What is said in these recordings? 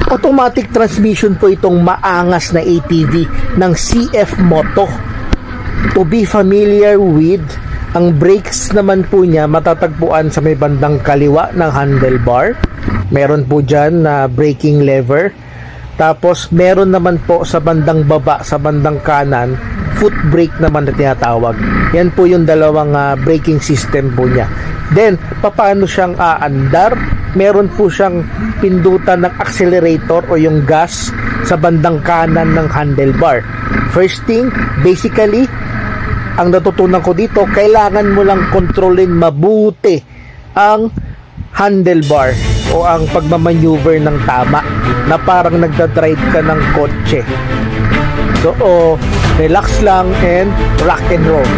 Automatic transmission po itong maangas na ATV ng CF Moto. To be familiar with, ang brakes naman po niya matatagpuan sa may bandang kaliwa ng handlebar. Meron po dyan na braking lever. Tapos meron naman po sa bandang baba, sa bandang kanan, foot brake naman na tinatawag. Yan po yung dalawang braking system po niya. Then, paano siyang aandar? Meron po siyang pindutan ng accelerator o yung gas sa bandang kanan ng handlebar. First thing, basically, ang natutunan ko dito, kailangan mo lang kontrolin mabuti ang handlebar o ang pagmamaneuver ng tama na parang nagdadrive ka ng kotse. So, relax lang and rock and roll.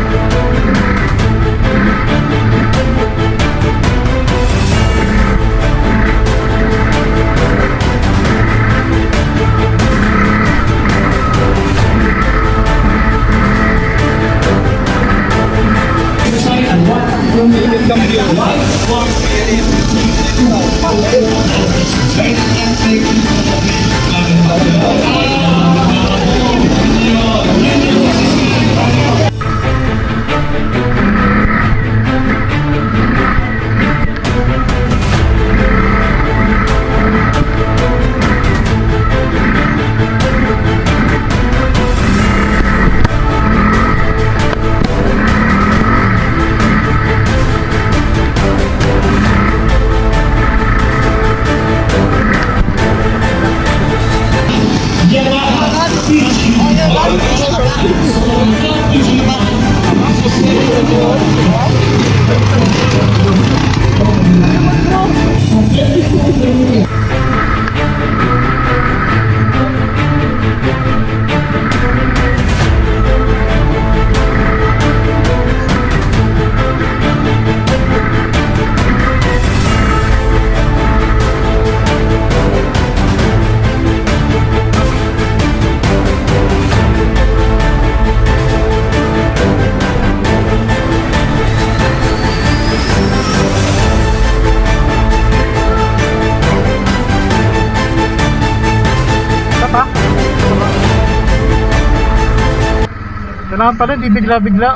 Kailangan pala, di bigla-bigla.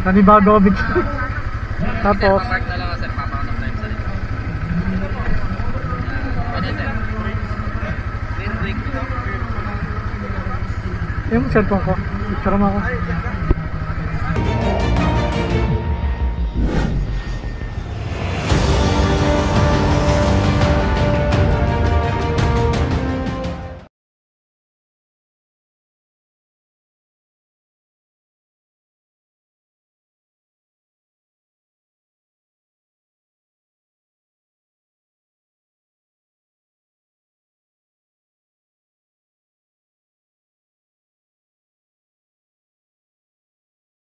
Nanibago bigla. Tapos Park na lang sir, papakot ng time sa likod. Pwede sir. Green brake. yung cellphone ko. Picture mo ako.